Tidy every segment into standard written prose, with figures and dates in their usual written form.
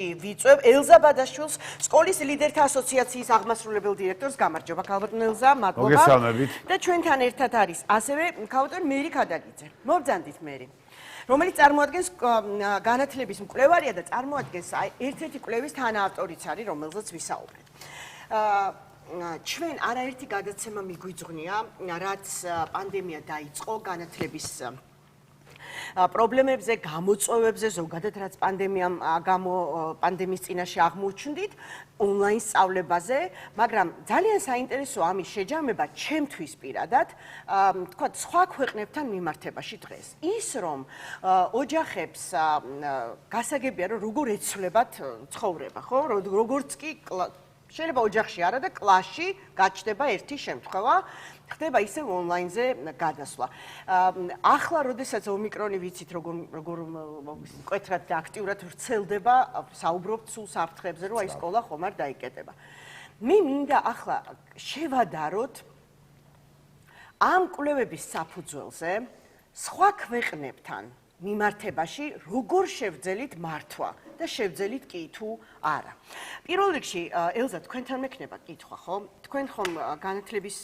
ვიწვევ ელზა ბადაშვილს, სკოლის ლიდერთა ასოციაციის აღმასრულებელ დირექტორს. გამარჯობა, ქალბატონ ელზა, მადლობა. მოგესალმებით. და ჩვენთან ერთად არის ასევე ქალბატონ მერი ქადაგიძე. მობრძანდით მერი. რომელიც წარმოადგენს განათლების მკვლევარია და წარმოადგენს ერთ-ერთი კვლევის თანაავტორიც არის, რომელზეც ვისაუბრეთ. ჩვენ არაერთი გადაცემა მიგვიძღვნია, რაც პანდემია დაიწყო განათლების პრობლემებზე, გამოწვევებზე, ზოგადად რაც პანდემიის წინაშე აღმოჩნდით, ონლაინ სწავლებაზე, მაგრამ ძალიან საინტერესოა ამის შეჯამება ჩემთვის პირადად, თქვათ, სხვა ქვეყნებთან მიმართებაში დღეს. ის რომ ოჯახებს გასაგებია, რომ როგორ ეცვლებათ ცხოვრება, ხო? როგორც კი შეიძლება ოჯახში არა და კლასში გაჩნდება ერთი შემთხვევა, ხდება ისევ ონლაინზე გადასვლა. ახლა, როდესაც ომიკრონი ვიცით, როგორ მკვეთრად და აქტიურად ვრცელდება, საუბრობთ სულ საფრთხებზე, რომ აი სკოლა ხომ არ დაიკეტება. მე მინდა ახლა შევადაროთ ამ კვლევების საფუძველზე სხვა ქვეყნებთან მიმართებაში როგორ შევძელით მართვა და შევძელით კი თუ არა. პირველ რიგში, ელზა, თქვენთან მექნება კითხვა, ხო? თქვენ ხომ განათლების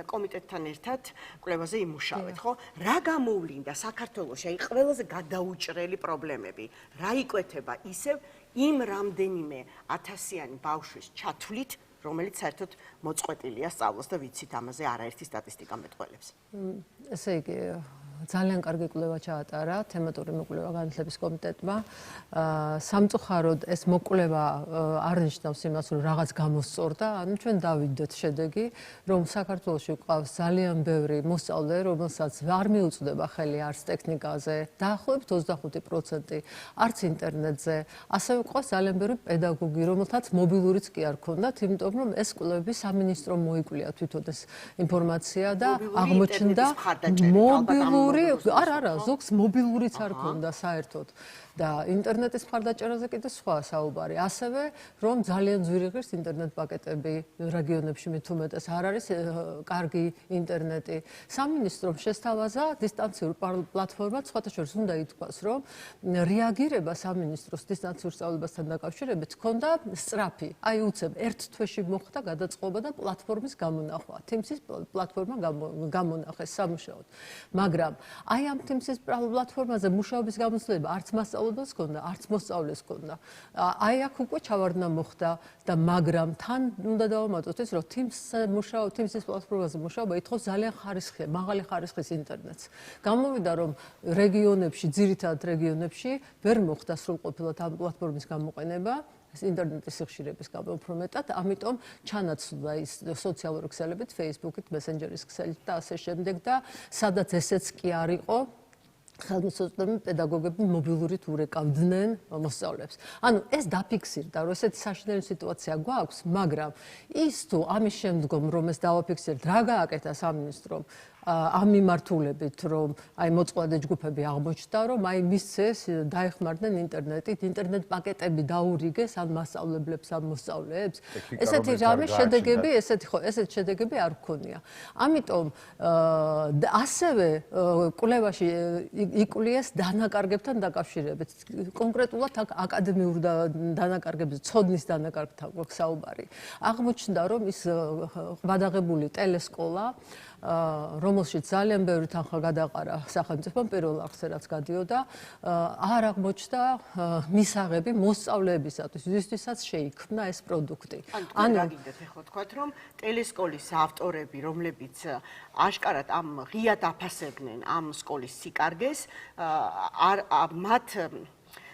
კომიტეტთან ერთად კვლევაზე იმუშავეთ, ხო? რა გამოვლინდა საქართველოში, აი ყველაზე გადაუჭრელი პრობლემები, რა იკვეთება ისევ იმ რამდენიმე ათასიანი ბავშვის ჩათვლით, რომელიც საერთოდ მოწყვეტილია სწავლას და ვიცით ამაზე არაერთი სტატისტიკა მეტყველებს. ესე იგი, ძალიან კარგი კვლევა ჩაატარა თემატური მოკვლევა განათლების კომიტეტმა. სამწუხაროდ ეს მოკვლევა არ ნიშნავს იმას, რომ რაღაც გამოსწორდა, ანუ ჩვენ დავიდეთ შედეგი, რომ საქართველოში გვყავს ძალიან ბევრი მოსწავლე, რომელსაც არ მიუწვდება ხელი არც ტექნიკაზე, დაახლოებით 25%, არც ინტერნეტზე. ასევე გვყავს ძალიან ბევრი პედაგოგი, რომელთაც მობილურიც კი არ ქონდათ, იმიტომ რომ ეს კვლევები სამინისტრომ მოიკვლია თვითონ ეს ინფორმაცია და აღმოჩნდა მობილური არა, ზოგს მობილურიც არ ქონდა საერთოდ და ინტერნეტის მხარდაჭერაზე კიდე სხვა საუბარი. ასევე, რომ ძალიან ძვირი ღირს ინტერნეტ პაკეტები რეგიონებში მით უმეტეს არ არის კარგი ინტერნეტი. სამინისტრომ შესთავაზა დისტანციურ პლატფორმად, სხვათა შორის უნდა ითქვას, რომ რეაგირება სამინისტროს დისტანციურ სწავლებასთან დაკავშირებით ჰქონდა სწრაფი. აი უცებ ერთ თვეში მოხდა გადაწყობა და პლატფორმის გამონახვა. Teams-ის პლატფორმა გამონახეს სამუშაოდ. მაგრამ აი ამ Teams-ის პლატფორმაზე მუშაობის გამოცდილება არც მასწავლებელს ჰქონდა, არც მოსწავლეს ჰქონდა. აი აქ უკვე ჩავარდნა მოხდა და მაგრამ თან უნდა დავამატოთ ის, რომ Teams-ის პლატფორმაზე მუშაობა ითხოვს ძალიან მაღალი ხარისხის ინტერნეტს. გამოვიდა, რომ რეგიონებში, ძირითადად რეგიონებში ვერ მოხდა სრულყოფილად ამ პლატფორმის გამოყენება. ინტერნეტის სიხშირების გამო უფრო მეტად, ამიტომ ჩანაცვლა ის სოციალური ქსელებით, Facebook-ით, Messenger-ის ქსელით და ასე შემდეგ და სადაც ესეც კი არ იყო, ხელმისაწვდომი პედაგოგები მობილურით ურეკავდნენ მოსწავლეებს. ანუ ეს დაფიქსირდა, რომ ესეთი საშინელი სიტუაცია გვაქვს, მაგრამ ის თუ ამის შემდგომ რომ ეს დავაფიქსირდ, რა გააკეთა სამინისტრომ ამ მიმართულებით, რომ აი მოწყვლადი ჯგუფები აღმოჩნდა, რომ აი მისცეს დაეხმარდნენ ინტერნეტით, ინტერნეტ პაკეტები დაურიგეს ამ მასწავლებლებს, ამ მოსწავლეებს. ესეთი რამე შედეგები, ესეთი შედეგები არ გქონია. ამიტომ ასევე კვლევაში იკვლიეს დანაკარგებთან დაკავშირებით. კონკრეტულად აქ აკადემიურ დანაკარგებზე, ცოდნის დანაკარგთან გვაქვს საუბარი. აღმოჩნდა, რომ ის გადაღებული ტელესკოლა, რომელშიც ძალიან ბევრი თანხა გადაყარა სახელმწიფომ პირველ არხზე რაც გადიოდა, არ აღმოჩნდა მისაღები მოსწავლეებისათვის, ვისთვისაც შეიქმნა ეს პროდუქტი. ანუ რა გინდათ ახლა თქვათ, რომ ტელესკოლის ავტორები, რომლებიც აშკარად ამ ღიად აფასებდნენ ამ სკოლის სიკარგეს,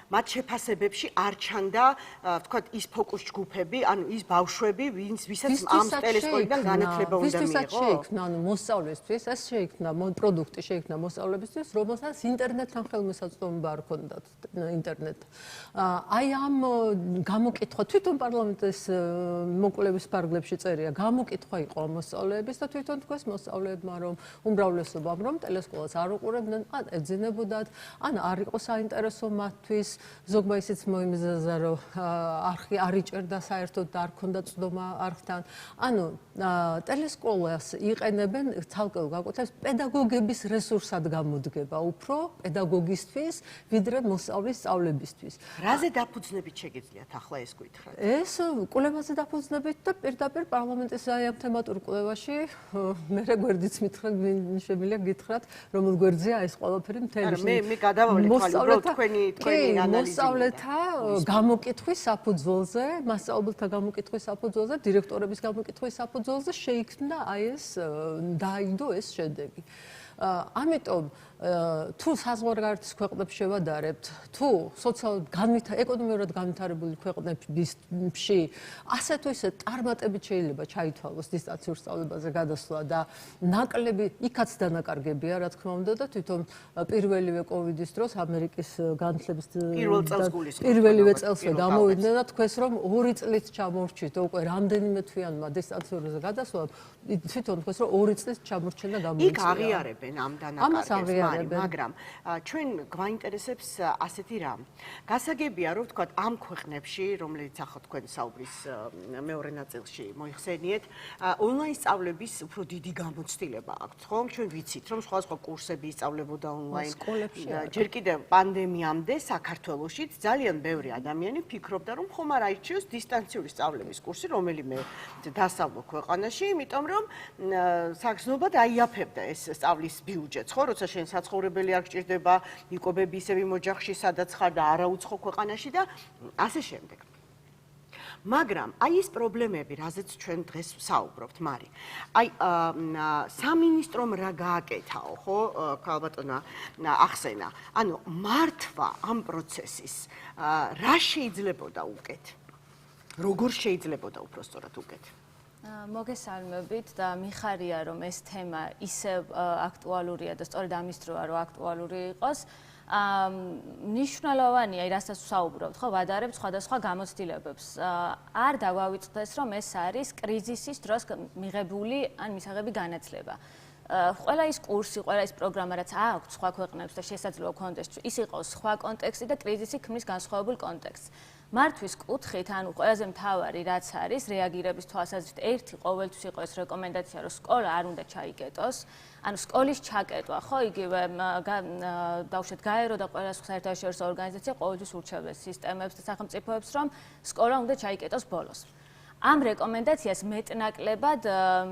მათ შეფასებებში არ ჩანდა, ვთქვათ, ის ფოკუს ჯგუფები, ანუ ის ბავშვები, ვისაც ამ ტელესკოლიდან განათლება უნდა მიიღო. ვისაც შეიქმნა, ანუ მოსწავლესთვის, ეს შეიქმნა პროდუქტი შეიქმნა მოსწავლებისთვის, რომელსაც ინტერნეტთან ხელმისაწვდომობა არ ჰქონდათ ინტერნეტ. აი ამ გამოკითხვა თვითონ პარლამენტის მოკვლევის ფარგლებში წერია, გამოკითხვა იყო მოსწავლეების და თვითონ თქვეს მოსწავლეებმა, რომ უმრავლესობამ რომ ტელესკოლას არ უყურებდნენ, ან ეძინებოდათ, ან არ იყო საინტერესო მათთვის ზოგმა ისიც მოიმზადა, რომ არხი არ იჭერდა საერთოდ და არ ქონდა წვდომა არხთან. ანუ ტელესკოლას იყენებენ ცალკეულ გაკვეთილებს პედაგოგების რესურსად გამოდგება უფრო პედაგოგისთვის, ვიდრე მოსწავლის სწავლებისთვის. რაზე დაფუძნებით შეგიძლიათ ახლა ეს გითხრათ? ეს კვლევაზე დაფუძნებით და პირდაპირ პარლამენტის ამ თემატურ კვლევაში მე გვერდიც შეგვიძლია გითხრათ, რომელ გვერდზეა ეს ყველაფერი მთელი. მე გადავავლე თვალი, უბრალოდ თქვენი ანალიზი. მოსწავლეთა გამოკითხვის საფუძველზე, მასწავლებელთა გამოკითხვის საფუძველზე, დირექტორების გამოკითხვის საფუძველზე შეიქმნა აი ეს დაიდო ეს შედეგი. ამიტომ თუ საზღვარგარეთის ქვეყნებს შევადარებთ, თუ ეკონომიურად განვითარებული ქვეყნებში ასე თუ ისე წარმატებით შეიძლება ჩაითვალოს დისტანციურ სწავლებაზე გადასვლა და ნაკლები იქაც დანაკარგებია, რა თქმა უნდა, და თვითონ პირველივე კოვიდის დროს ამერიკის განათლების პირველივე წელსვე გამოვიდნენ და თქვეს, რომ 2 წლით ჩამორჩით უკვე რამდენიმე თვიანმა დისტანციურზე გადასვლამ, თვითონ თქვეს, რომ 2 წლით ჩამორჩენა გამოიწვია. იქ აღიარებენ ამ დანაკარგებს. მაგრამ ჩვენ გვაინტერესებს ასეთი რამ. გასაგებია, რომ თქვა ამ ქვეყნებში, რომელიც ახლა თქვენ საუბრის მეორე ნაწილში მოიხსენიეთ, ონლაინ სწავლების უფრო დიდი გამოცდილება აქვთ, ხო? ჩვენ ვიცით, რომ სხვადასხვა კურსები ისწავლებოდა ონლაინ. ჯერ კიდევ პანდემიამდე საქართველოშიც ძალიან ბევრი ადამიანი ფიქრობდა, რომ ხომ არ აირჩიოს დისტანციური სწავლების კურსი, რომელიმე დასავლო ქვეყანაში, იმიტომ რომ საგრძნობად აიაფებდა ეს სწავლის ბიუჯეტს, ხო? როცა შენ საცხოვრებელი არ გჭირდება, იკვებები ისევ იმ ოჯახში, სადაც ხარ და არაუცხო ქვეყანაში და ასე შემდეგ. მაგრამ აი ეს პრობლემები, რაზეც ჩვენ დღეს ვსაუბრობთ, მარი. აი სამინისტრომ რა გააკეთაო, ხო? ქალბატონა ახსენა. ანუ მართვა ამ პროცესის რა შეიძლებოდა უკეთ? როგორ შეიძლებოდა უпростоრად უკეთ? მოგესალმებით და მიხარია, რომ ეს თემა ისევ აქტუალურია და სწორედ ამის დროა, რომ აქტუალური იყოს. მნიშვნელოვანია, რასაც ვსაუბრობთ, ხო, ვადარებთ სხვადასხვა გამოცდილებებს. არ დავავიწყდეს, რომ ეს არის კრიზისის დროს მიღებული ან მისაღები განათლება. ყველა ის კურსი, ყველა ის პროგრამა, რაც აქვს სხვა ქვეყნებს და შესაძლოა კონტექსტში, ის იყოს სხვა კონტექსტი და კრიზისი ქმნის განსხვავებულ კონტექსტს. მართვის კუთხით, ანუ ყველაზე მთავარი რაც არის რეაგირების თვალსაზრისით, ერთი ყოველთვის იყო ეს რეკომენდაცია, რომ სკოლა არ უნდა ჩაიკეტოს. ანუ სკოლის ჩაკეტვა, ხო, იგივე ბავშვად გაერო და ყველა საერთაშორისო ორგანიზაცია ყოველთვის ურჩევს სისტემებს და სახელმწიფოებს, რომ სკოლა უნდა ჩაიკეტოს ბოლოს. ამ რეკომენდაციას მეტნაკლებად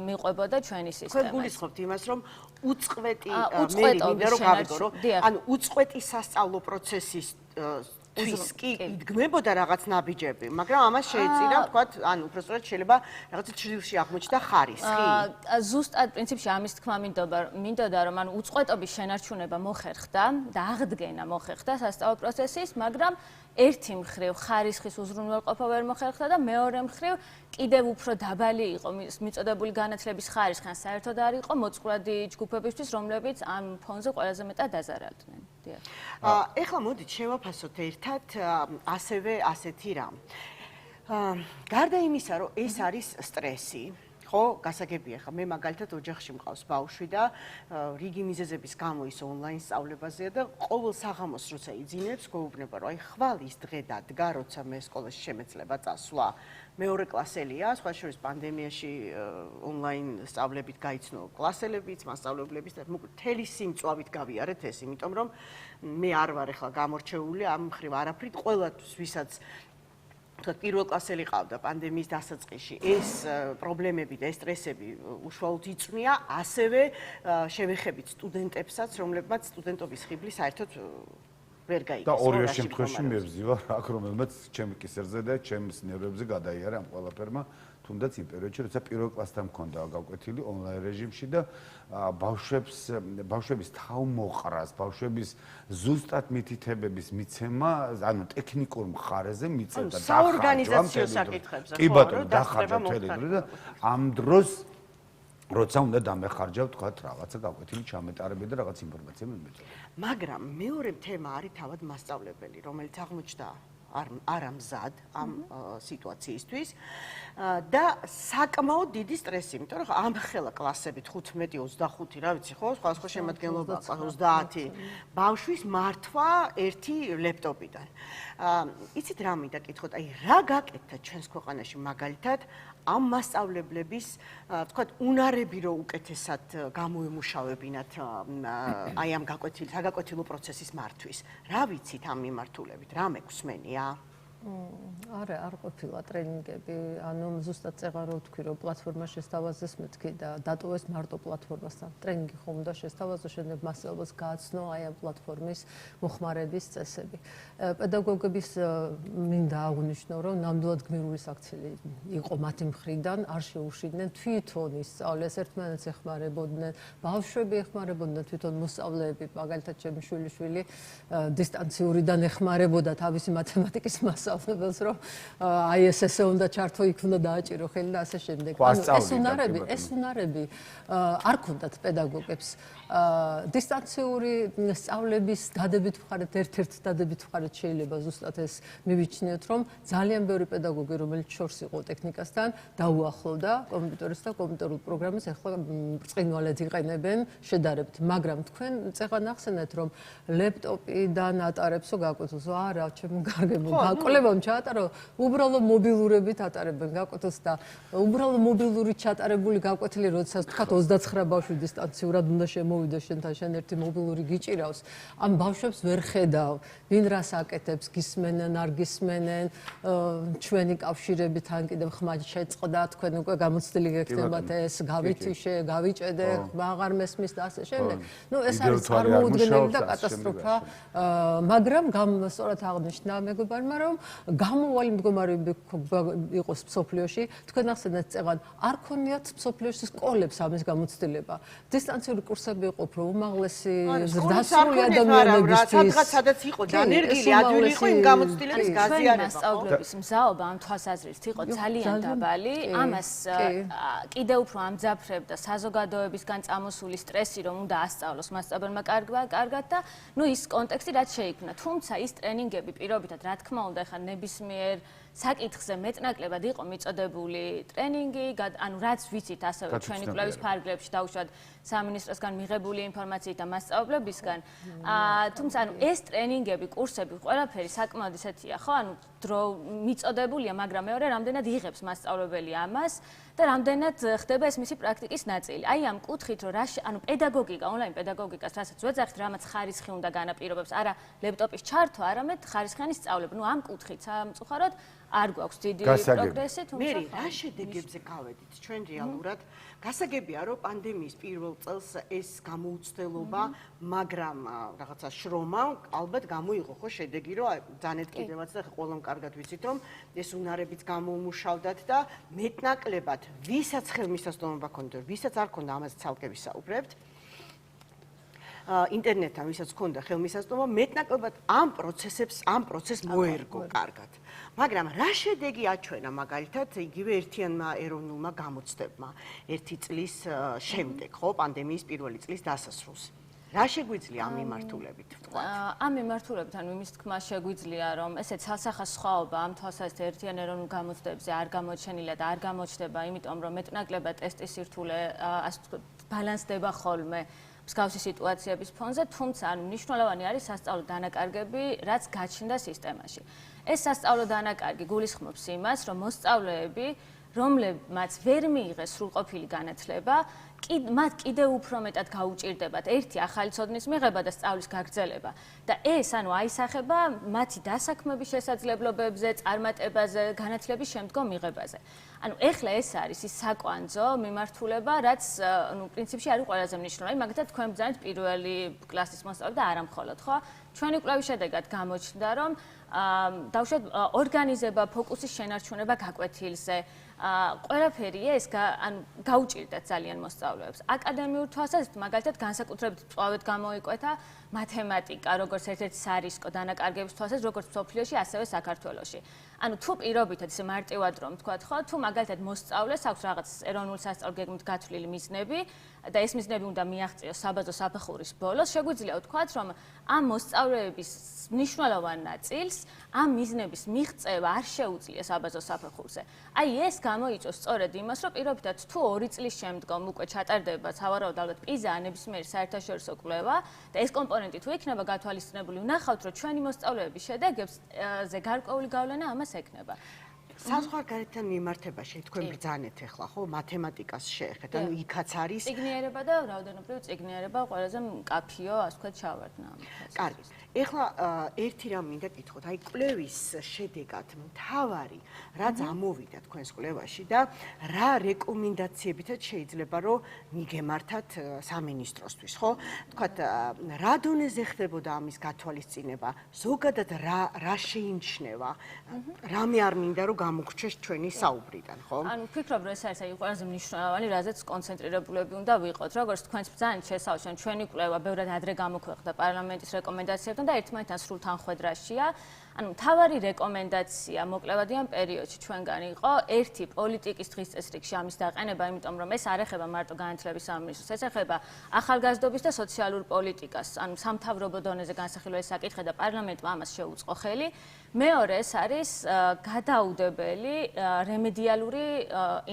მიყვებოდა ჩვენი სისტემა. თქვენ გულისხმობთ იმას, რომ უწყვეტი მინდა რომ გავიგო, რომ ანუ უწყვეტი სასწავლო პროცესის თვის კი იდგმებოდა რაღაც ნაბიჯები, მაგრამ ამას შეეწირა, ვთქვათ, ანუ უბრალოდ შეიძლება რაღაც ჭრილში აღმოჩნდა ხარისხი. ზუსტად პრინციპში ამის თქმა მინდოდა, რომ ანუ უწყვეტობის შენარჩუნება მოხერხდა და აღდგენა მოხერხდა სასწავლო პროცესის, მაგრამ ერთი მხრივ ხარისხის უზრუნველყოფა ვერ მოხერხდა და მეორე მხრივ კიდევ უფრო დაბალი იყო მიწოდებული განათლების ხარისხი, ან საერთოდ არ იყო მოწყვლადი ჯგუფებისთვის, რომლებიც ამ ფონზე ყველაზე მეტად დაზარალდნენ. ეხლა მოდით შევაფასოთ ერთად ასევე ასეთი რამ. გარდა იმისა, რომ ეს არის სტრესი, ხო, გასაგებია, ხა მე მაგალითად ოჯახში მყავს ბავშვი და რიგი მიზეზების გამო ის ონლაინ სწავლებაზეა და ყოველ საღამოს როცა იძინებს, გვეუბნება, რომ აი ხვალ ის დღე დადგა, როცა მე სკოლაში შემეძლება წასვლა. მეორე კლასელია, სხვა შორის პანდემიაში ონლაინ სწავლებით გაიცნო კლასელებიც, მასწავლებლებიც და მთელი სიმწვავით გავიარეთ ეს, იმიტომ რომ მე არ ვარ ახლა გამორჩეული ამ მხრივ არაფრით, ყველათვის ვისაც პირველ კლასელი ყავდა პანდემიის დასაწყისში, ეს პრობლემები და ეს სტრესები უშუალოდ იწვნია, ასევე შევეხებით სტუდენტებსაც, რომლებმაც სტუდენტობის ხიბლი საერთოდ ვერ გაიგეს. და ორივე შემთხვევაში მე ვზივარ აქ, რომელმაც ჩემი კისერზე და ჩემს ნერვებზე გადაიარა ამ ყველაფერმა, თუნდაც იმ პერიოდში, როცა პირველ კლასთან მქონდა გაკვეთილი ონლაინ რეჟიმში და ბავშვების თავმოყრას, ბავშვების ზუსტად მითითებების მიცემა, ანუ ტექნიკურ მხარეზე მიწევდა და საორგანიზაციო საკითხებზე, კი ბატონო, დახარჯა მთელი დრო და ამ დროს როცა უნდა დამეხარჯა, ვთქვათ, რაღაცა გაკვეთილი ჩამეტარები და რაღაც ინფორმაცია მიმეწოდა. მაგრამ მეორე თემა არის თავად მასწავლებელი, რომელიც აღმოჩნდა არა მზად ამ სიტუაციისთვის და საკმაოდ დიდი სტრესი, იმიტომ რომ ამ ხელა კლასები 15-25, რა ვიცი ხო, სხვა შემადგენლობა 30 ბავშვის მართვა ერთი ლეპტოპიდან. იცით რა მინდა გითხოთ, აი რა გაკეთდა ჩვენს ქვეყანაში მაგალითად ამ მასწავლებლების, თქვათ, უნარები რო უკეთესად გამოემუშავებინათ აი ამ საგაკვეთილო პროცესის მართვის. რა ვიცით ამ მიმართულებით? რა მეგსმენია? არა, არ ყოფილა ტრენინგები, ანუ ზუსტად წეღარო ვთქვი, რომ პლატფორმა შესთავაზეს მეთქი და დატოვეს მარტო პლატფორმასთან. ტრენინგი ხომ უნდა შესთავაზო, შემდეგ მასწავლებლებს გააცნო აი ამ პლატფორმის მოხმარების წესები. პედაგოგების მინდა აღვნიშნო, რომ ნამდვილად გმირული საქციელი იყო მათი მხრიდან, არ შეუშლიდნენ თვითონ ისწავლეს, ერთმანეთს ეხმარებოდნენ, ბავშვები ეხმარებოდნენ, თვითონ მოსწავლეები, მაგალითად ჩემი შვილიშვილი დისტანციურიდან ეხმარებოდა თავისი მათემატიკის მასწავლებელს, რომ აი ესე უნდა ჩართო, იქ უნდა დააჭირო ხელი და ასე შემდეგ. ეს უნარები არ ქონდათ პედაგოგებს. დისტანციური სწავლების დადებით მხარეთ, ერთ-ერთ დადებით მხარეთ შეიძლება ზუსტად ეს მივიჩნიოთ, რომ ძალიან ბევრი პედაგოგი, რომელიც შორს იყო ტექნიკასთან, დაუახლოვდა კომპიუტერს და კომპიუტერულ პროგრამას, ახლა ბრწყინვალედ იყენებენ შედარებით. მაგრამ თქვენ წეღან ახსენეთ, რომ ლეპტოპიდან ატარებსო გაკვეთილს. არა, ჩემი გარგებო, კლებამ ჩაატარო, უბრალოდ მობილურებით ატარებენ გაკვეთილს და უბრალოდ მობილურით ჩატარებული გაკვეთილი, როდესაც თქვათ 29 ბავშვი დისტანციურად უნდა შემოვიდეს შენთან, შენ ერთი მობილური გიჭირავს, ამ ბავშვებს ვერ ხედავ, ვინ რას აკეთებს, გისმენენ, არ გისმენენ, ჩვენი კავშირები თან კიდევ ხმა შეწყდა, თქვენ უკვე გამოცდილი გექნებათ ეს, გავითიშე, გავიჭედე, აღარ მესმის და ასე შემდეგ. ნუ ეს არის წარმოუდგენელი და კატასტროფა, მაგრამ სწორად აღნიშნა მეგობარმა, რომ გამოვალი მდგომარეობები იყოს მსოფლიოში, თქვენ ახსენეთ წეღან, არ ქონიათ მსოფლიოში სკოლებს ამის გამოცდილება. დისტანციური კურსები იყო უფრო უმაღლესი დასრული ადამიანებისთვის. სადაც იყო დანერგილი ადვილი იყო იმ გამოცდილების გაზიარება. მასწავლებლების მზაობა ამ თვალსაზრისით იყო ძალიან დაბალი. ამას კიდევ უფრო ამძაფრებდა საზოგადოებისგან წამოსული სტრესი, რომ უნდა ასწავლოს მასწავლებელმა კარგად და ნუ ის კონტექსტი რაც შეიქმნა. თუმცა ის ტრენინგები პირობითად რა თქმა უნდა ხა ნებისმიერ საკითხზე მეტნაკლებად იყო მიწოდებული ტრენინგი, ანუ რაც ვიცით ასევე ჩვენი კვლევის ფარგლებში დაუშვათ სამინისტროსგან მიღებული ინფორმაციით და მასწავლებლებისგან. თუმცა ანუ ეს ტრენინგები, კურსები, ყველაფერი საკმაოდ ისეთია, ხო? ანუ დრო მიწოდებულია, მაგრამ მეორე რამდენად იღებს მასწავლებელი ამას და რამდენად ხდება ეს მისი პრაქტიკის ნაწილი. აი ამ კუთხით, რომ ანუ პედაგოგიკა, ონლაინ პედაგოგიკას, რასაც ვეძახით, რამაც ხარისხი უნდა განაპირობებს, არა ლეპტოპის ჩართვა, არამედ ხარისხიანი სწავლება. ნუ ამ კუთხით სამწუხაროდ არ გვაქვს დიდი პროგრესი, თუმცა მერი, რა შედეგებზე გავედით ჩვენ რეალურად? გასაგებია, რომ პანდემიის პირველ წელს ეს გამოუცდელობა, მაგრამ რაღაცა შრომა ალბათ გამოიღო ხო შედეგი, რომ ძანეთ კიდევაც და ყველამ კარგად ვიცით, რომ ეს უნარებიც გამოუმუშავდათ და მეტნაკლებად ვისაც ხელმისაწვდომობა ჰქონდა, ვისაც არ ჰქონდა, ამაზე ცალკე ვისაუბრებთ. ინტერნეტთან ვისაც ჰქონდა ხელმისაწვდომობა, მეტნაკლებად ამ პროცესს მოერგო კარგად. მაგრამ რა შედეგი აჩვენა მაგალითად იგივე ერთიანმა ეროვნულმა გამოცდებმა ერთი წლის შემდეგ, ხო, პანდემიის პირველი წლის დასასრულს. რა შეგვიძლია ამ მიმართულებით ვთქვათ? ამ მიმართულებით, ანუ იმის თქმა შეგვიძლია, რომ ესე ცალსახა სხვაობა ამ თვალსაზრისით ერთიან ეროვნულ გამოცდებზე არ გამოჩენილა და არ გამოჩნდება, იმიტომ რომ მეტნაკლებად ტესტის სირთულე ასე ვთქვათ ბალანსდება ხოლმე მსგავსი სიტუაციების ფონზე, თუმცა ანუ მნიშვნელოვანი არის სასწავლო დანაკარგები, რაც გაჩნდა სისტემაში. ეს სასწავლო დანაკარგი გულისხმობს იმას, რომ მოსწავლეები, რომლებმაც ვერ მიიღეს სრულყოფილი განათლება, მათ კიდევ უფრო მეტად გაუჭირდებათ ერთი ახალი ცოდნის მიღება და სწავლის გაგრძელება. და ეს ანუ აისახება მათი დასაქმების შესაძლებლობებზე, წარმატებაზე, განათლების შემდგომ მიღებაზე. ანუ ეხლა ეს არის ის საკვანძო მიმართულება, რაც ნუ პრინციპში არის ყველაზე მნიშვნელოვანი, მაგალითად თქვენ ბრძანეთ პირველი კლასის მოსწავლე და არა მხოლოდ, ხო? ჩვენი კვლევის შედეგად გამოჩნდა, რომ დაუშვათ ორგანიზება, ფოკუსის შენარჩუნება გაკვეთილზე, ყველაფერი ეს ანუ გაუჭირდათ ძალიან მოსწავლეებს. აკადემიურ თვალსაზრისით მაგალითად განსაკუთრებით წვავეთ გამოიკვეთა მათემატიკა, როგორც ერთ-ერთი სარისკო დანაკარგების თვალსაზრისით, როგორც მსოფლიოში, ასევე საქართველოში. ანუ თუ პირობითად ისე მარტივად რომ თქვათ ხო, თუ მაგალითად მოსწავლეს აქვს რაღაც ეროვნული სასწავლო გეგმით გათვლილი მიზნები და ეს მიზნები უნდა მიაღწიოს საბაზო საფეხურის ბოლოს, შეგვიძლია ვთქვათ, რომ ამ მოსწავლეების მნიშვნელოვან ნაწილს ამ მიზნების მიღწევა არ შეუძლია საბაზო საფეხურზე. აი ეს გამოიწვევს სწორედ იმას, რომ პირობითად თუ 2 წლის შემდგომ უკვე ჩატარდება სავარაუდოდ ალბათ პიზა ან ნებისმიერი საერთაშორისო კვლევა და ეს კომპონენტი თუ იქნება გათვალისწინებული, ვნახავთ, რომ ჩვენი მოსწავლეების შედეგებზე გარკვეული გავლენა ამას ექნება. საზღვარგარეთთან მიმართებაში თქვენ ბრძანეთ ახლა ხო მათემატიკას შეეხეთ ანუ იქაც არის წიგნიერება და რაოდენობრივი წიგნიერება ყველაზე მკაფიო ასე ვთქვათ ჩავარდნა ამას. კარგი. ეხლა ერთი რამ მინდა გითხოთ, აი კვლევის შედეგად მთავარი რაც ამოვიდა თქვენს კვლევაში და რა რეკომენდაციებითაც შეიძლება რომ მიგემართათ სამინისტროსთვის, ხო? თქვათ რა დონეზე ხდებოდა ამის გათვალისწინება, ზოგადად რა შეიმჩნევა, რამე არ მინდა რომ გამოგრჩეს ჩვენი საუბრიდან, ხო? ანუ ვფიქრობ, რომ ეს არის აი ყველაზე მნიშვნელოვანი, რაზეც კონცენტრირებულები უნდა ვიყოთ. როგორც თქვენს ბრძანით შესაძლოა, ჩვენი კვლევა ბევრად ადრე გამოქვეყნდა პარლამენტის რეკომენდაციებთან და ერთმანეთთან სრულ თანხვედრაშია. ანუ მთავარი რეკომენდაცია მოკლევადიან პერიოდში ჩვენგან იყო ერთი პოლიტიკის დღის წესრიგში ამის დაყენება, იმიტომ რომ ეს არ ეხება მარტო განათლების სამინისტროს, ეს ეხება ახალგაზრდობის და სოციალურ პოლიტიკას, ანუ სამთავრობო დონეზე განსახილველი საკითხი და პარლამენტმა ამას შეუწყო ხელი. მეორე ეს არის გადაუდებელი რემედიალური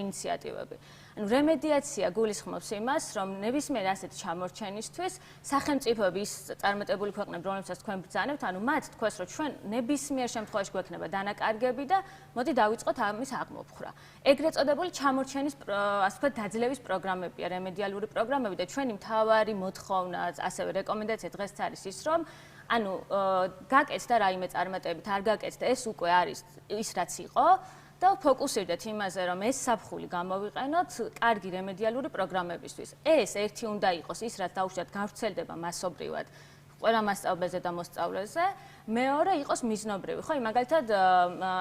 ინიციატივები. ანუ რემედიაცია გულისხმობს იმას, რომ ნებისმიერ ასეთ ჩამორჩენისთვის სახელმწიფოები ის წარმატებული ქვეყნები, რომლებსაც თქვენ ბრძანებთ, ანუ მათ თქვეს, რომ ჩვენ ნებისმიერ შემთხვევაში გვექნება დანაკარგები და მოდი დავიწყოთ ამის აღმოფხვრა. ეგრეთ წოდებული ჩამორჩენის ასე ვთქვათ დაძლევის პროგრამებია, რემედიალური პროგრამები და ჩვენი მთავარი მოთხოვნა, ასევე რეკომენდაცია დღეს არის ის, რომ ანუ გაკეთდა რაიმე წარმატებით, არ გაკეთდა, ეს უკვე არის ის რაც იყო. და ფოკუსირდეთ იმაზე, რომ ეს საფხული გამოვიყენოთ კარგი რემედიალური პროგრამებისთვის. ეს ერთი უნდა იყოს ის, რაც დაუშვათ გავრცელდება მასობრივად ყველა მასწავლებელზე და მოსწავლეზე. მეორე იყოს მიზნობრივი, ხო, მაგალითად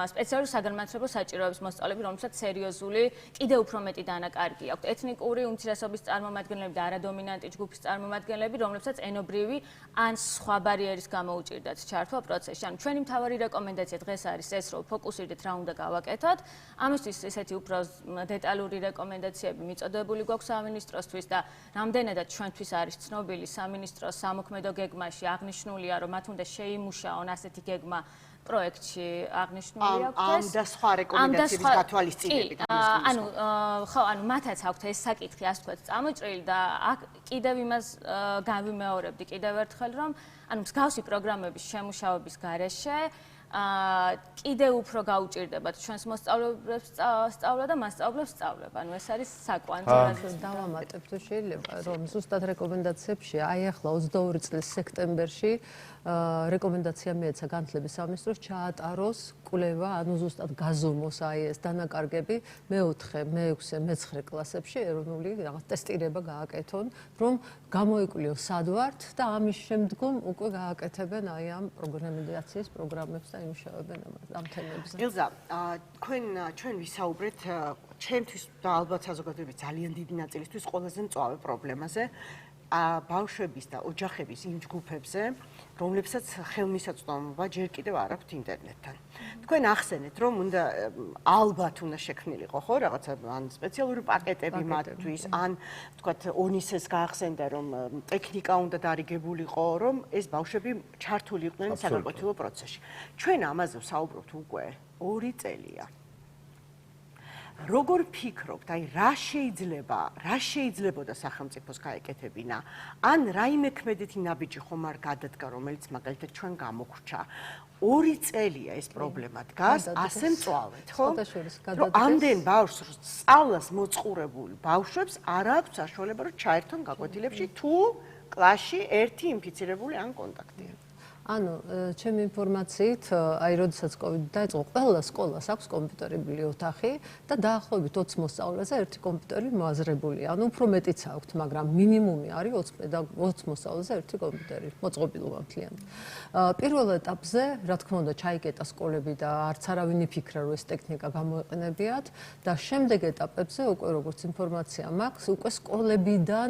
სპეციალური საგანმანათლებლო საჭიროების მოსწავლეები, რომელსაც სერიოზული, კიდევ უფრო მეტი დანაკარგი აქვთ, ეთნიკური უმცირესობის წარმომადგენლები და არადომინანტი ჯგუფის წარმომადგენლები, რომლებსაც ენობრივი ან სხვა ბარიერის გამო უჭირდათ ჩართვა პროცესში. ანუ ჩვენი მთავარი რეკომენდაცია დღეს არის ეს, რომ ფოკუსირდეთ რა უნდა გავაკეთოთ. ამისთვის ესეთი უფრო დეტალური რეკომენდაციები მიწოდებული გვაქვს სამინისტროსთვის და რამდენადაც ჩვენთვის არის ცნობილი სამინისტროს სამოქმედო გეგმაში აღნიშნულია, რომ მათ უნდა შეიმუშაონ ასეთი გეგმა პროექტში აღნიშნული აქვს ამ და სხვა რეკომენდაციების გათვალისწინებით ანუ ხო ანუ მათაც აქვთ ეს საკითხი ასე ვთქვათ წამოჭრილი და აქ კიდევ იმას გავიმეორებდი კიდევ ერთხელ რომ ანუ მსგავსი პროგრამების შემუშავების გარეშე კიდევ უფრო გაუჭირდებათ ჩვენს მოსწავლეებს სწავლა და მასწავლებლებს სწავლება. ანუ ეს არის საკვანძო რაც დავამატებ თუ შეიძლება რომ ზუსტად რეკომენდაციებში აი ახლა 22 წლის სექტემბერში რეკომენდაცია მიეცა განათლების სამინისტროს ჩაატაროს კვლევა, ანუ ზუსტად გაზომოს აი ეს დანაკარგები მე-4, მე-6, მე-9 კლასებში ეროვნული რაღაც ტესტირება გააკეთონ, რომ გამოიკვლიონ სად ვართ და ამის შემდგომ უკვე გააკეთებენ აი ამ რეკომენდაციის პროგრამებს და იმუშავებენ ამ თემებზე. ელზა, ჩვენ ვისაუბრეთ ჩემთვის და ალბათ საზოგადოების ძალიან დიდი ნაწილისთვის ყველაზე მწვავე პრობლემაზე. ბავშვების და ოჯახების იმ ჯგუფებზე, რომლებსაც ხელმისაწვდომობა ჯერ კიდევ არ აქვთ ინტერნეტთან. თქვენ ახსენეთ, რომ უნდა ალბათ უნდა შექმნილიყო, ხო, რაღაცა ან სპეციალური პაკეტები მათთვის, ან თქვათ ონისეს გაახსენდა, რომ ტექნიკა უნდა დარიგებულიყო, რომ ეს ბავშვები ჩართული იყვნენ საგანმანათლებლო პროცესში. ჩვენ ამაზე ვსაუბრობთ უკვე 2 წელია. როგორ ფიქრობთ, აი რა შეიძლებოდა სახელმწიფოს გაეკეთებინა? ან რაიმე ქმედეთი ნაბიჯი ხომ არ გადადგა, რომელიც მაგალითად ჩვენ გამოგვრჩა? 2 წელია ეს პრობლემა დგას, ასე მწვავედ, ხო? რომ ამდენ ბავშვს სწავლას მოწყურებულ ბავშვებს არ აქვს საშუალება, რომ ჩაერთონ გაკვეთილებში თუ კლასში ერთი ინფიცირებული ან კონტაქტია. ანუ ჩემი ინფორმაციით, აი როდესაც COVID დაიწყო, ყველა სკოლას აქვს კომპიუტერული ოთახი და დაახლოებით 20 მოსწავლეზე ერთი კომპიუტერი მოაზრებულია. ანუ უფრო მეტიც აქვთ, მაგრამ მინიმუმი არის 20 მოსწავლეზე ერთი კომპიუტერი, მოწყობილობა მთლიანად. პირველ ეტაპზე, რა თქმა უნდა, ჩაიკეტა სკოლები და არც არავინ იფიქრა, რომ ეს ტექნიკა გამოეყენებიათ და შემდეგ ეტაპებზე უკვე როგორც ინფორმაცია მაქვს, უკვე სკოლებიდან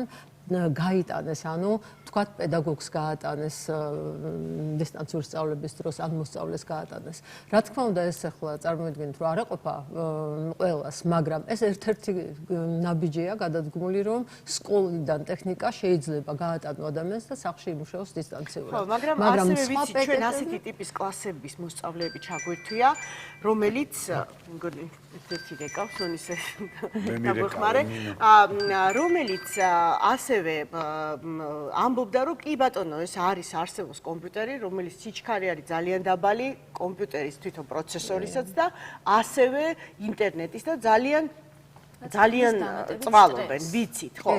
გაიტანეს, ანუ თქვათ პედაგოგს გაატანეს დისტანციური სწავლების დროს ან მოსწავლეს გაატანეს. რა თქმა უნდა, ეს ახლა წარმოიდგინეთ, რომ არ ეყოფა ყველას, მაგრამ ეს ერთ-ერთი ნაბიჯია გადადგმული, რომ სკოლიდან ტექნიკა შეიძლება გაატანო ადამიანს და სახლში იმუშაოს დისტანციურად. ხო, მაგრამ ასევე ვიცით, ჩვენ ასეთი ტიპის კლასების მოსწავლეები ჩაგვერთვია, რომელიც მგონი ერთ-ერთი რეკავს, ისე დაგვეხმარე, რომელიც ასევე ამბობდა, რომ კი ბატონო, ეს არსებობს კომპიუტერი, რომელიც სიჩქარე არის ძალიან დაბალი კომპიუტერის თვითონ პროცესორისაც და ასევე ინტერნეტის და ძალიან წვალობენ, ვიცით, ხო?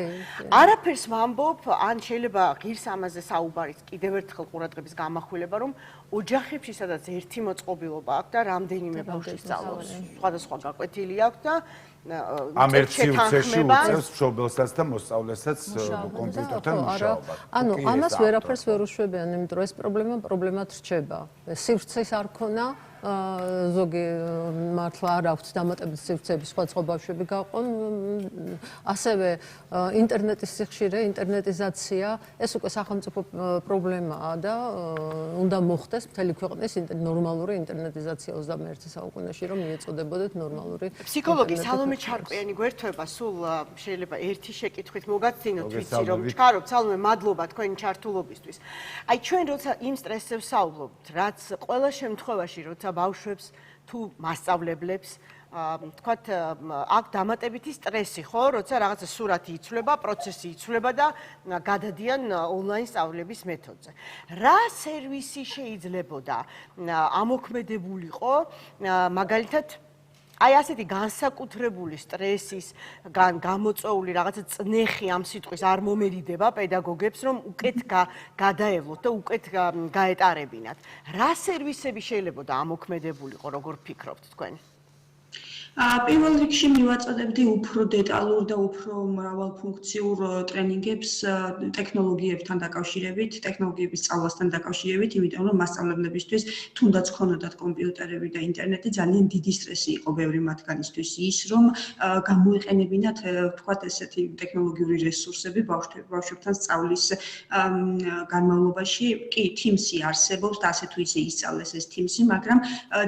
არაფერს ვამბობ, ან შეიძლება ღირს ამაზე საუბარის კიდევ ერთხელ ყურადღების გამახვილება, რომ ოჯახებში, სადაც ერთი მოწყობილობა აქვს და რამდენიმე ბავშვი სწავლობს, სხვადასხვა გაკვეთილი აქვს და ამ ერთ სივრცეში უწევს მშობელსაც და მოსწავლესაც კომპიუტერთან მუშაობა. ანუ ამას ვერაფერს ვერ უშვებიან, იმიტომ რომ ეს პრობლემად რჩება. სივრცეს არ ქონა ზოგი მართლა არ აქვს დამატებითი სივრცეები, სხვა ბავშვები გაყონ, ასევე ინტერნეტის სიხშირე, ინტერნეტიზაცია, ეს უკვე სახელმწიფო პრობლემაა და უნდა მოხდეს მთელი ქვეყნის ნორმალური ინტერნეტიზაცია 21 საუკუნეში, რომ მიეწოდებოდეთ ნორმალური. ფსიქოლოგი სალომე ჩარკვიანი გვერდება, სულ შეიძლება ერთი შეკითხვით მოგაცინოთ, ვიცი რომ ჩქარობთ, სალომე, მადლობა თქვენი ჩართულობისთვის. აი ჩვენ როცა იმ სტრესებს საუბრობთ, რაც ყველა შემთხვევაში როცა ბავშვებს თუ მასწავლებლებს თქვათ აქ დამატებითი სტრესი, ხო, როცა რაღაცა სურათი იცვლება, პროცესი იცვლება და გადადიან ონლაინ სწავლების მეთოდზე. რა სერვისი შეიძლებოდა ამოქმედებულიყო, მაგალითად აი ასეთი განსაკუთრებული სტრესის გამოწვეული რაღაცა წნეხი ამ სიტყვის არ მომერიდება პედაგოგებს, რომ უკეთ გადაევლოთ და უკეთ გაეტარებინათ. რა სერვისები შეიძლებოდა ამოქმედებულიყო, როგორ ფიქრობთ თქვენ? პირველ რიგში მივაწოდებდი უფრო დეტალურ და უფრო მრავალფუნქციურ ტრენინგებს ტექნოლოგიებთან დაკავშირებით, ტექნოლოგიების სწავლასთან დაკავშირებით, იმიტომ რომ მასწავლებლებისთვის თუნდაც ქონოდათ კომპიუტერები და ინტერნეტი ძალიან დიდი სტრესი იყო ბევრი მათგანისთვის ის, რომ გამოეყენებინათ, თქვათ ესეთი ტექნოლოგიური რესურსები ბავშვებთან სწავლის განმავლობაში. კი, Teams-ი არსებობს და ასე თუ ისე ისწავლეს ეს Teams-ი, მაგრამ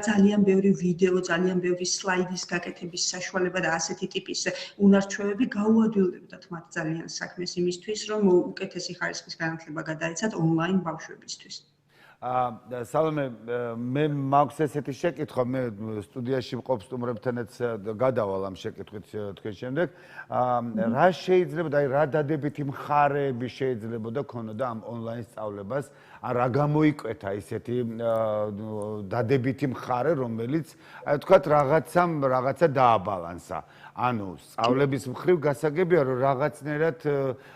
ძალიან ბევრი ვიდეო, ძალიან ბევრი სლაიდის გაკეთების საშუალება და ასეთი ტიპის უნარჩვევები გაუადვილებდათ მათ ძალიან საქმეს იმისთვის, რომ უკეთესი ხარისხის განათლება გადაეცათ ონლაინ ბავშვებისთვის. სალომე, მე მაქვს ესეთი შეკითხვა, მე სტუდიაში მყოფ სტუმრებთანაც გადავალ ამ შეკითხვით თქვენ შემდეგ. რა შეიძლება და რა დადებითი მხარეები შეიძლებოდა ქონოდა ამ ონლაინ სწავლებას? რა გამოიკვეთა ისეთი დადებითი მხარე, რომელიც აი ვთქვათ რაღაცა დააბალანსა. ანუ სწავლების მხრივ გასაგებია, რომ რაღაცნაირად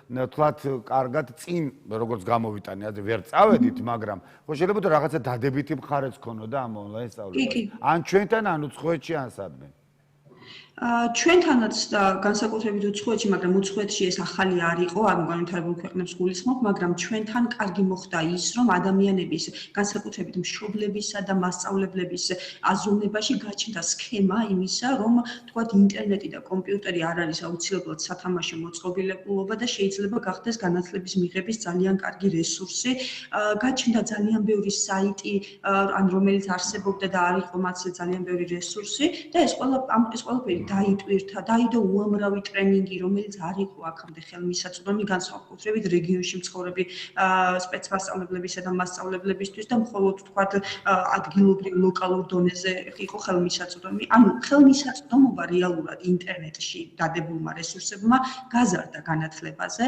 ვთქვათ, კარგად წინ როგორც გამოვიტანე, ასე ვერ წავედით, მაგრამ ხო შეიძლება და რაღაცა დადებითი მხარეც ქონოდა ამ ონლაინ სწავლებაში. ან ჩვენთან, ან უცხოეთში, ან სადმე. ჩვენთანაც და განსაკუთრებით უცხოეთში, მაგრამ უცხოეთში ეს ახალი არ იყო, ამ განვითარებულ ქვეყნებს გულისხმობ, მაგრამ ჩვენთან კარგი მოხდა ის, რომ ადამიანების, განსაკუთრებით მშობლებისა და მასწავლებლების აზროვნებაში გაჩნდა სქემა იმისა, რომ თქვათ ინტერნეტი და კომპიუტერი არ არის აუცილებლად სათამაშო მოწყობილობა და შეიძლება გახდეს განათლების მიღების ძალიან კარგი რესურსი. გაჩნდა ძალიან ბევრი საიტი, ან რომელიც არსებობდა და არ იყო მათზე ძალიან ბევრი რესურსი და ეს ყველაფერი დაიტვირთა, დაიდო უამრავი ტრენინგი, რომელიც არ იყო აქამდე ხელმისაწვდომი, განსაკუთრებით რეგიონში მცხოვრები სპეცმასწავლებლებისა და მასწავლებლებისთვის და მხოლოდ თქვათ ადგილობრივ ლოკალურ დონეზე იყო ხელმისაწვდომი. ანუ ხელმისაწვდომობა რეალურად ინტერნეტში დადებულმა რესურსებმა გაზარდა განათლებაზე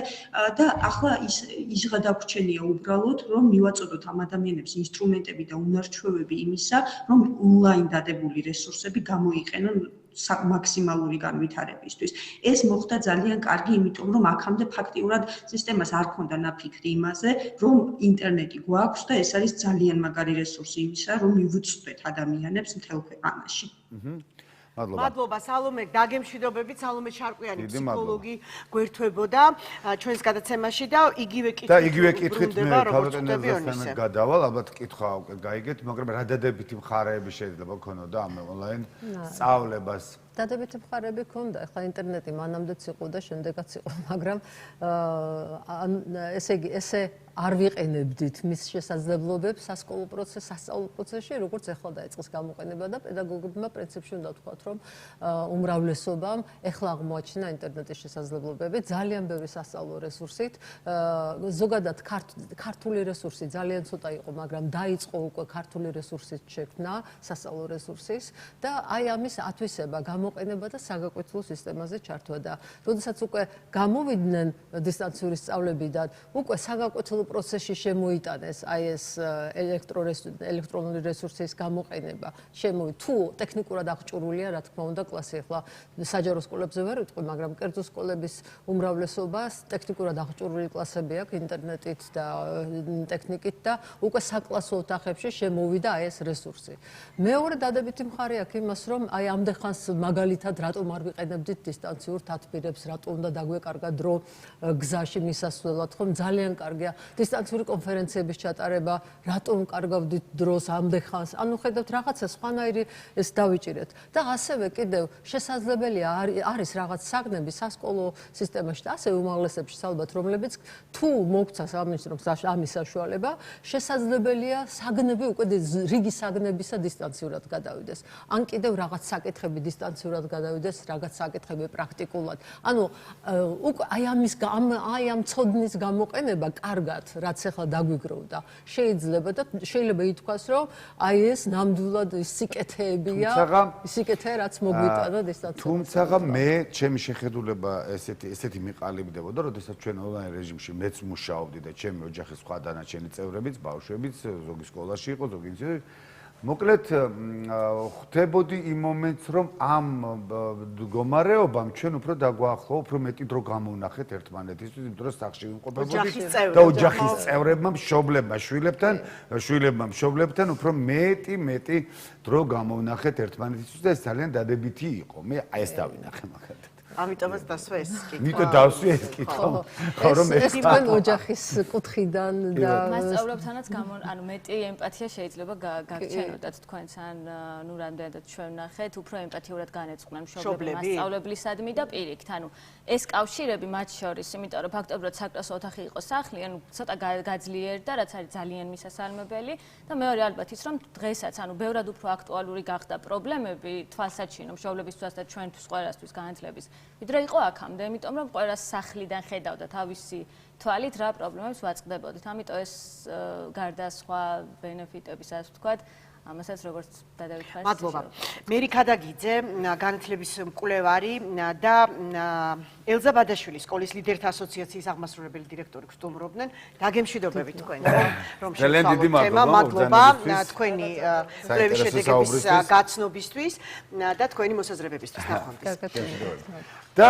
და ახლა ის გადაგვჩენია უბრალოდ, რომ მივაწოდოთ ამ ადამიანებს ინსტრუმენტები და უნარჩვევები იმისა, რომ ონლაინ დადებული რესურსები გამოიყენონ მაქსიმალური განვითარებისთვის. ეს მოხდა ძალიან კარგი, იმიტომ რომ აქამდე ფაქტიურად სისტემას არ ქონდა ნაფიქრი იმაზე, რომ ინტერნეტი გვაქვს და ეს არის ძალიან მაგარი რესურსი იმისა, რომ მივუწვდეთ ადამიანებს მთელ ქვეყანაში. მადლობა სალომე, დაგემშვიდობებით. სალომე შარკვიანი ფსიქოლოგი გვერთვებოდა ჩვენს გადაცემაში და იგივე კითხვით მე თავდადენელზე გადავალ, ალბათ კითხვა უკვე გაიგეთ, მაგრამ რა დადებითი მხარეები შეიძლება გქონოდა ამ ონლაინ სწავლებას? დადებითი მხარეები ქონდა, ახლა ინტერნეტი მანამდეც იყო და შემდეგაც იყო, მაგრამ ესე იგი, ესე არ ვიყენებდით მის შესაძლებლობებს სასკოლო სასწავლო პროცესში, როგორც ახლა დაიწყეს გამოყენება და პედაგოგებმა პრინციპში უნდა ვთქვათ, რომ უმრავლესობამ ახლა აღმოაჩინა ინტერნეტის შესაძლებლობები ძალიან ბევრი სასწავლო რესურსით, ზოგადად ქართული რესურსი ძალიან ცოტა იყო, მაგრამ დაიწყო უკვე ქართული რესურსის შექმნა, სასწავლო რესურსის და აი ამის ათვისება გამოყენება და საგაკვეთილო სისტემაზე ჩართვა და როდესაც უკვე გამოვიდნენ დისტანციური სწავლებიდან, უკვე საგაკვეთილო პროცესში შემოიტანეს აი ეს ელექტრონული რესურსის გამოყენება. თუ ტექნიკურად აღჭურვილია, რა თქმა უნდა, კლასი ახლა საჯარო სკოლებზე ვერ ვიტყვი, მაგრამ კერძო სკოლების უმრავლესობას ტექნიკურად აღჭურვილი კლასები აქვს ინტერნეტით და ტექნიკით და უკვე საკლასო ოთახებში შემოვიდა აი ეს რესურსი. მეორე დადებითი მხარე აქვს იმას, რომ აი ამდენ ხანს მაგალითად რატომ არ ვიყენებდით დისტანციურ თათბირებს, რატომ უნდა დაგვეკარგა დრო გზაში მისასვლელად, ხომ ძალიან კარგია დისტანციური კონფერენციების ჩატარება, რატომ კარგავდით დროს ამდენ ხანს. ანუ ხედავთ რაღაცა სხვანაირი ეს დავიჭირეთ და ასევე კიდევ შესაძლებელია არის რაღაც საგნები სასკოლო სისტემაში და ასევე უმაღლესებში ალბათ, რომლებიც თუ მოგცას ამის საშუალება, შესაძლებელია საგნები უკვე რიგი საგნებისა დისტანციურად გადავიდეს. ან კიდევ რაღაც საკითხები დისტანციურად გადავიდეს, რაღაც საკითხები პრაქტიკულად. ანუ უკვე აი ამ ცოდნის გამოყენება კარგად, რაც ახლა დაგვიგროვდა, შეიძლება ითქვას, რომ აი ეს ნამდვილად სიკეთეებია, სიკეთე რაც მოგვიტანა დისტანციურად. თუმცა მე ჩემი შეხედულება ესეთი მიყალიბდებოდა, როდესაც ჩვენ ონლაინ რეჟიმში მეც მუშაობდი და ჩემი ოჯახის სხვა დანარჩენი წევრებიც, ბავშვებიც, ზოგი სკოლაში იყო, ზოგი ინსტიტუტში. მოკლედ ხვდებოდი იმ მომენტს, რომ ამ მდგომარეობამ ჩვენ უფრო დაგვაახლოვა, უფრო მეტი დრო გამოვნახეთ ერთმანეთისთვის, იმიტომ რომ სახში ვიმყოფებოდი და ოჯახის წევრებმა, მშობლებმა, შვილებმა უფრო მეტი დრო გამოვნახეთ ერთმანეთისთვის და ეს ძალიან დადებითი იყო. მე აი ეს დავინახე მაგალითად. ამიტომაც დასვა ეს კითხვა. მიტო დავსვი ეს კითხვა. რომ ეს თქვენ ოჯახის კუთხიდან და მასწავლებლთანაც ანუ მეტი ემპათია შეიძლება გაგჩენოდათ თქვენს ან ნუ რამდენადაც ჩვენ ვნახეთ, უფრო ემპათიურად განეწყნენ მშობლები მასწავლებლისადმი და პირიქით. ანუ ეს კავშირები მათ შორის, იმიტომ რომ ფაქტობრივად საკლასო ოთახი იყო სახლი, ანუ ცოტა გაძლიერდა, რაც არის ძალიან მისასალმებელი და მეორე ალბათ ის, რომ დღესაც ანუ ბევრად უფრო აქტუალური გახდა პრობლემები თვალსაჩინო მშობლებისთვის და ჩვენთვის ყველასთვის განათლების ვიდრე იყო აქამდე, იმიტომ რომ ყველა სახლიდან ხედავდა თავისი თვალით რა პრობლემებს ვაწყდებოდით. ამიტომ ეს გარდა სხვა ბენეფიტების, ასე ვთქვათ, ამასაც როგორც დადავით ხარ. მადლობა. მერი ქადაგიძე, განათლების მკვლევარი და ელზა ბადაშვილი, სკოლის ლიდერთა ასოციაციის აღმასრულებელი დირექტორი გსტუმრობდნენ. დაგემშვიდობებით თქვენ, რომ შევთავაზეთ თემა. მადლობა თქვენი კვლევის შედეგების გაცნობისთვის და თქვენი მოსაზრებებისთვის. ნახვამდის. კარგად. და